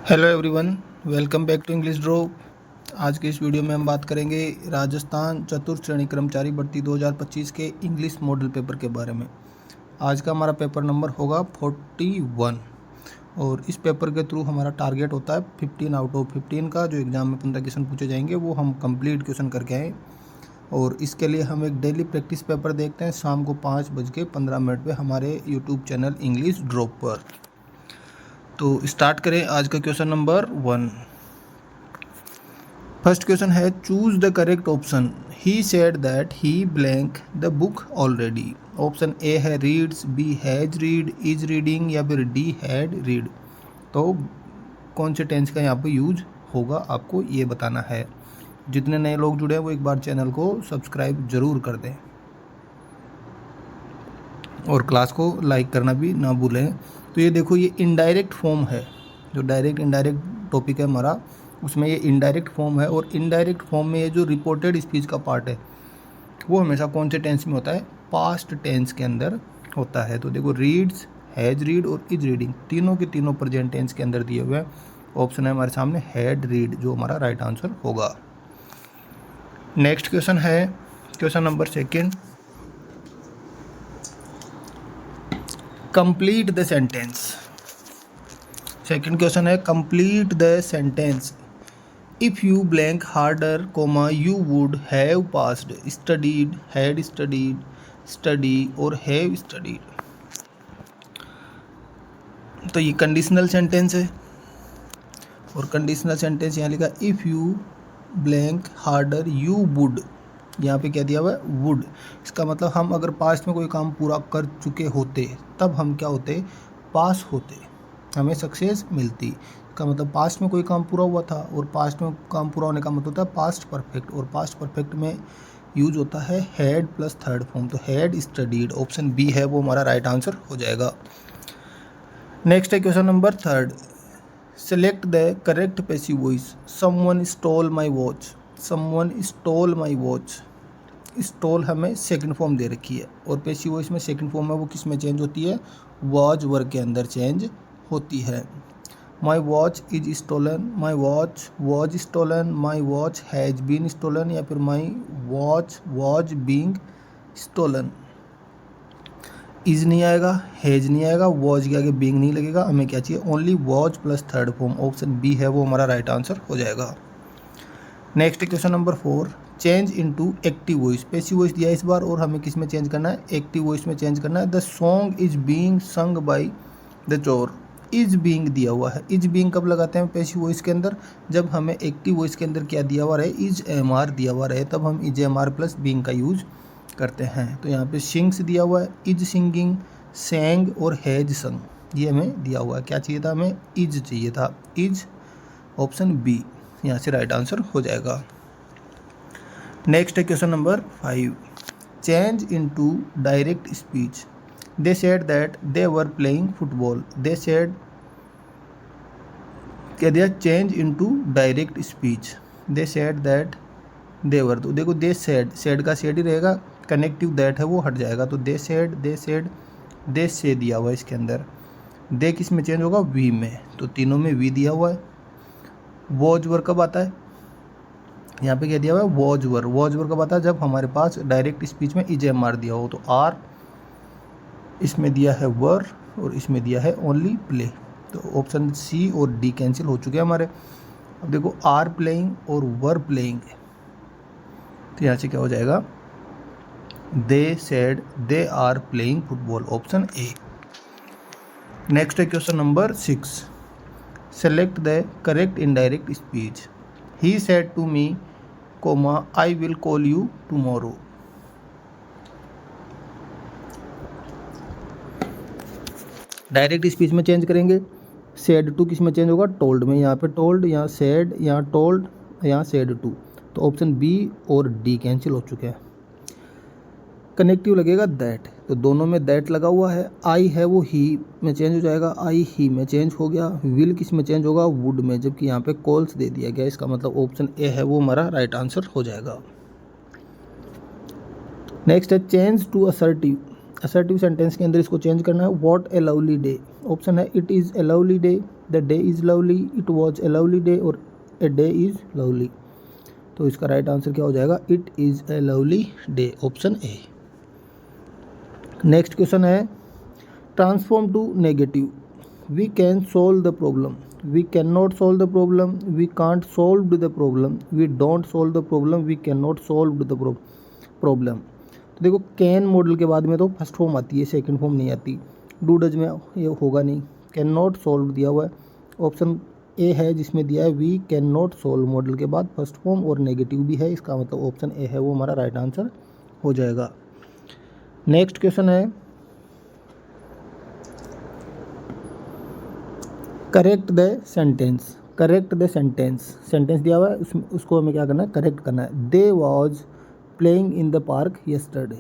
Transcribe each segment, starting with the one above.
Hello everyone, welcome back to English draw. आज के इस वीडियो में हम बात करेंगे राजस्थान चतुर्थ श्रेणी कर्मचारी भर्ती 2025 के इंग्लिश मॉडल पेपर के बारे में। आज का हमारा पेपर नंबर होगा 41 और इस पेपर के थ्रू हमारा टारगेट होता है 15 आउट ऑफ 15 का। जो एग्ज़ाम में 15 क्वेश्चन पूछे जाएंगे वो हम कंप्लीट क्वेश्चन करके आएँ और इसके लिए हम एक डेली प्रैक्टिस पेपर देखते हैं शाम को 5:15 पे हमारे यूट्यूब चैनल इंग्लिश ड्रॉ पर। तो स्टार्ट करें आज का क्वेश्चन नंबर 1। फर्स्ट क्वेश्चन है choose the correct option. He said that he blank the book already. Option A है reads, B has read, is reading या फिर डी हैड रीड। तो कौन से टेंस का यहाँ पे यूज होगा आपको ये बताना है। जितने नए लोग जुड़े हैं वो एक बार चैनल को सब्सक्राइब जरूर कर दें और क्लास को लाइक करना भी ना भूलें। तो ये देखो, ये इनडायरेक्ट फॉर्म है। जो डायरेक्ट इनडायरेक्ट टॉपिक है हमारा उसमें ये इनडायरेक्ट फॉर्म है और इनडायरेक्ट फॉर्म में ये जो रिपोर्टेड स्पीच का पार्ट है वो हमेशा कौन से टेंस में होता है, पास्ट टेंस के अंदर होता है। तो देखो रीड्स, हैज रीड और इज रीडिंग तीनों के तीनों प्रेजेंट टेंस के अंदर दिए हुए हैं। ऑप्शन है हमारे सामने हैड रीड, जो हमारा राइट आंसर होगा। नेक्स्ट क्वेश्चन है question number 2। Complete the sentence. Second question है complete the sentence. If you blank harder comma you would have passed, studied, had studied, study और हैव स्टडीड। तो ये conditional sentence है और conditional sentence यहाँ लिखा if you blank harder you would, यहाँ पे क्या दिया हुआ है वुड। इसका मतलब हम अगर पास्ट में कोई काम पूरा कर चुके होते तब हम क्या होते, पास होते, हमें सक्सेस मिलती। इसका मतलब पास्ट में कोई काम पूरा हुआ था और पास्ट में काम पूरा होने का मतलब होता है पास्ट परफेक्ट और पास्ट परफेक्ट में यूज होता है हैड प्लस थर्ड फॉर्म। तो हैड स्टडीड, ऑप्शन बी है वो हमारा राइट आंसर हो जाएगा। नेक्स्ट है question number 3। Select the correct passive voice. Someone stole my watch, someone stole my watch. Stole हमें सेकंड फॉर्म दे रखी है और पैसिव वॉइस में सेकंड फॉर्म है वो किस में चेंज होती है, वॉज वर्ग के अंदर चेंज होती है। My watch is stolen, my watch was stolen, my watch has been stolen या फिर my watch was being stolen. Is नहीं आएगा, हैज नहीं आएगा, वॉज के आगे बीइंग नहीं लगेगा, हमें क्या चाहिए only was plus third form. Option B है वो हमारा राइट आंसर हो जाएगा। Next question number 4। Change into active voice. Passive voice दिया इस बार और हमें किस में चेंज करना है, एक्टिव वॉइस में चेंज करना है। The song is being sung by the चोर। इज बीइंग दिया हुआ है, इज बीइंग कब लगाते हैं पैसिव वॉइस के अंदर, जब हमें एक्टिव वॉइस के अंदर क्या दिया हुआ रहे, इज एम आर दिया हुआ रहे, तब हम is am are plus being का यूज करते हैं। तो यहाँ पे सिंग्स दिया हुआ है, इज सिंगिंग, सेंग और हैज संग, ये हमें दिया हुआ है। क्या चाहिए था हमें, इज चाहिए था, इज, ऑप्शन बी यहाँ से राइट आंसर हो जाएगा। नेक्स्ट है question number 5। Change into direct speech. They said that they were playing football. They said क्या दिया, change into direct speech. They said that they were, तो देखो दे सेड, सेड का सेड ही रहेगा, कनेक्टिव दैट है वो हट जाएगा। तो दे सेड, दे सेड, दे से दिया हुआ है इसके अंदर। दे किस में चेंज होगा, वी में, तो तीनों में वी दिया हुआ है। वॉज वर कब आता है, यहाँ पे क्या दिया हुआ है वॉज वर। वॉज वर कब आता है, जब हमारे पास डायरेक्ट स्पीच में इज एम आर दिया हो। तो आर इसमें दिया है वर और इसमें दिया है ओनली प्ले। तो ऑप्शन सी और डी कैंसिल हो चुके हैं हमारे। अब देखो आर प्लेइंग और वर प्लेइंग, तो यहाँ से क्या हो जाएगा, they said they are playing football, option A. Next है question number 6। Select the correct indirect speech. He said to me comma I will call you tomorrow. Direct speech में change करेंगे, said to किस में change होगा, told में। यहाँ पे told, यहाँ सेड, यहाँ टोल्ड, यहाँ सेड टू। तो ऑप्शन बी और डी कैंसिल हो चुके हैं। कनेक्टिव लगेगा दैट, तो दोनों में दैट लगा हुआ है। आई है वो ही में चेंज हो जाएगा, आई ही में चेंज हो गया। विल किस में चेंज होगा, वुड में, जबकि यहाँ पे कॉल्स दे दिया गया। इसका मतलब ऑप्शन ए है वो हमारा राइट आंसर हो जाएगा। नेक्स्ट है change to assertive. Assertive sentence के अंदर इसको चेंज करना है। What a lovely day, option है it is a lovely day, the day is lovely, it was a lovely day और ए डे इज़ लवली। तो इसका राइट आंसर क्या हो जाएगा, it is a lovely day, option A. Next question है transform to negative. We can solve the problem, we can not solve the problem, we can't solve the problem, we don't solve the problem, we can not solve the problem. तो देखो can model के बाद में तो first form आती है, second form नहीं आती। डू डज में ये होगा नहीं, कैन नॉट सोल्व दिया हुआ है, ऑप्शन ए है जिसमें दिया है we can not solve, modal के बाद फर्स्ट फॉर्म और नेगेटिव भी है, इसका मतलब ऑप्शन ए है वो हमारा राइट आंसर हो जाएगा। नेक्स्ट क्वेश्चन है correct the sentence, correct the sentence. Sentence दिया हुआ है उसको हमें क्या करना है, करेक्ट करना है। They was playing in the park yesterday,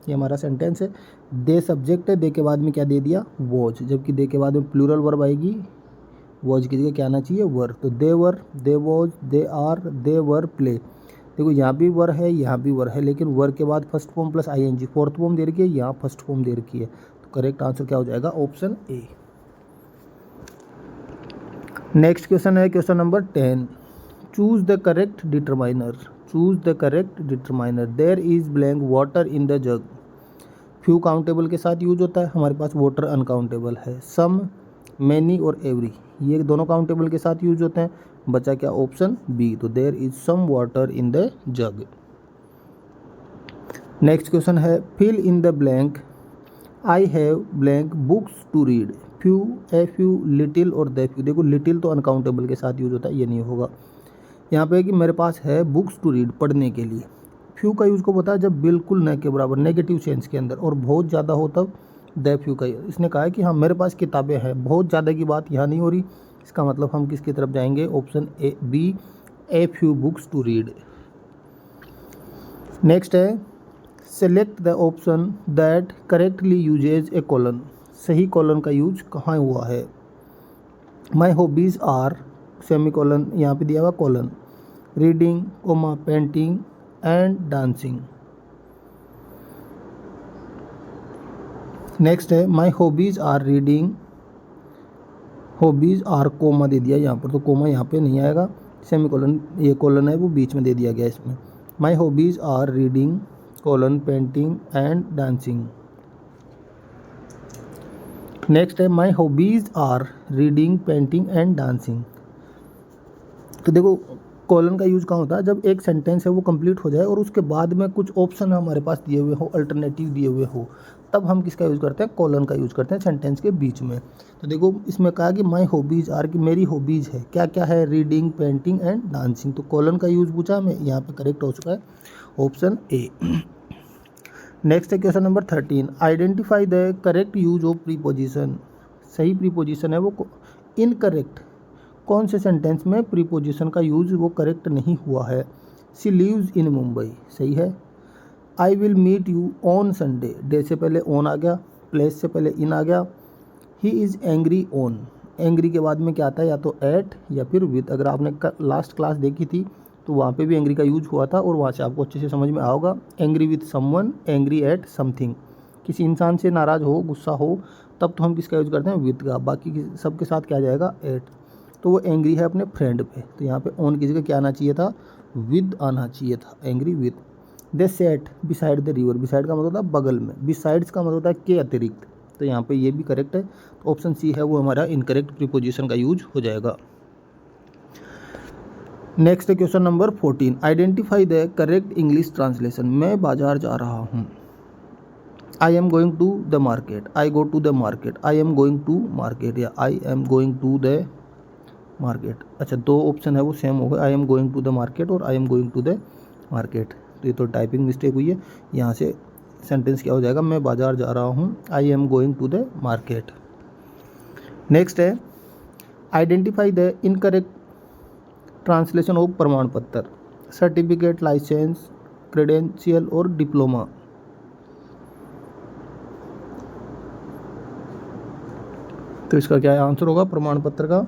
ये हमारा सेंटेंस है। दे सब्जेक्ट है, दे के बाद में क्या दे दिया, वॉज, जबकि दे के बाद में प्लूरल वर्ब आएगी, वॉज की जगह क्या आना चाहिए, वर। तो they were, they was, they are, they were play. देखो यहाँ भी वर है, यहाँ भी वर है, लेकिन वर के बाद first form plus ING fourth form दे रखी है, यहाँ फर्स्ट फॉर्म दे रखी है। तो करेक्ट आंसर क्या हो जाएगा, ऑप्शन ए। नेक्स्ट क्वेश्चन है question number 10। Choose the correct determiner, choose the correct determiner. There is blank water in the jug. Few countable के साथ यूज होता है, हमारे पास वाटर अनकाउंटेबल है। सम, मैनी और एवरी ये दोनों काउंटेबल के साथ यूज होते हैं, बचा क्या, ऑप्शन बी। तो there is some water in the jug. Next question है fill in the blank. I have blank books to read. Few, a few, little और द फ्यू। देखो लिटिल तो अनकाउंटेबल के साथ यूज होता है, ये नहीं होगा। यहाँ पे कि मेरे पास है बुक्स टू रीड, पढ़ने के लिए। फ्यू का यूज़ को पता है जब बिल्कुल न के बराबर, नेगेटिव सेंस के अंदर, और बहुत ज़्यादा हो तब द फ्यू का। इसने कहा है कि हाँ मेरे पास किताबें हैं, बहुत ज़्यादा की बात यहाँ नहीं हो रही, इसका मतलब हम किसकी तरफ जाएंगे, option A B, a few books to read. Next है select the option that correctly uses a colon. सही कॉलन का यूज कहाँ हुआ है। My hobbies are, semi colon, यहाँ पे दिया हुआ colon, reading, comma, painting and dancing. Next है my hobbies are reading, hobbies are, comma दे दिया यहाँ पर, तो कोमा यहाँ पे नहीं आएगा, सेमी कॉलन, ये कॉलन है वो बीच में दे दिया गया इसमें। My hobbies are reading, colon, painting and dancing. Next है my hobbies are reading, painting and dancing. तो देखो कॉलन का यूज़ कहाँ होता है, जब एक सेंटेंस है वो कंप्लीट हो जाए और उसके बाद में कुछ ऑप्शन हमारे पास दिए हुए हो, अल्टरनेटिव दिए हुए हो, तब हम किसका यूज़ करते हैं, कॉलन का यूज़ करते हैं सेंटेंस के बीच में। तो देखो इसमें कहा कि माई हॉबीज़ आर, कि मेरी हॉबीज़ है, क्या क्या है, रीडिंग, पेंटिंग एंड डांसिंग। तो कॉलन का यूज़ पूछा हमें, यहाँ पे करेक्ट हो चुका है ऑप्शन ए। नेक्स्ट है question number 13। Identify the correct use of preposition. सही प्रीपोजिशन है वो इनकरेक्ट, कौन से सेंटेंस में प्रीपोजिशन का यूज़ वो करेक्ट नहीं हुआ है। सी लिव्स इन मुंबई, सही है। I will meet you on Sunday, day से पहले ऑन आ गया, प्लेस से पहले इन आ गया। He is angry on, angry के बाद में क्या आता है, या तो एट या फिर विद। अगर आपने लास्ट क्लास देखी थी तो वहाँ पे भी एंग्री का यूज हुआ था और वहाँ से आपको अच्छे से समझ में आओगा। Angry with someone, angry at something. किसी इंसान से नाराज़ हो, गुस्सा हो, तब तो हम किसका यूज़ करते हैं, विद का। बाकी सबके साथ क्या जाएगा, एट। तो वो एंग्री है अपने फ्रेंड पे, तो यहाँ पे ऑन की जगह क्या आना चाहिए था, विद आना चाहिए था, angry with. They set beside the river, beside का मतलब होता है बगल में, बिसाइड्स का मतलब होता है के अतिरिक्त। तो यहाँ पे ये भी करेक्ट है, तो ऑप्शन सी है वो हमारा इनकरेक्ट प्रीपोजिशन का यूज हो जाएगा। नेक्स्ट है question number 14। Identify the correct English translation. मैं बाजार जा रहा हूँ। I am going to the market, I go to the market, I am going to market, या I am going to the market. अच्छा, दो ऑप्शन है वो सेम हो गए, I am going to the market और I am going to the market. तो ये तो टाइपिंग मिस्टेक हुई है, यहाँ से सेंटेंस क्या हो जाएगा, मैं बाजार जा रहा हूँ, I am going to the market. Next है identify the incorrect translation of प्रमाण पत्र। सर्टिफिकेट, लाइसेंस, क्रेडेंशियल और डिप्लोमा। तो इसका क्या आंसर होगा, प्रमाण पत्र का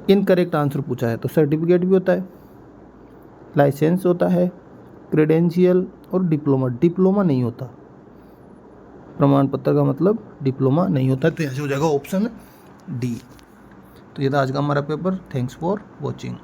इनकरेक्ट आंसर पूछा है तो सर्टिफिकेट भी होता है, लाइसेंस होता है, क्रेडेंशियल और डिप्लोमा। डिप्लोमा नहीं होता, प्रमाण पत्र का मतलब डिप्लोमा नहीं होता। तो ऐसे हो जाएगा ऑप्शन डी। तो ये था आज का हमारा पेपर। Thanks for watching.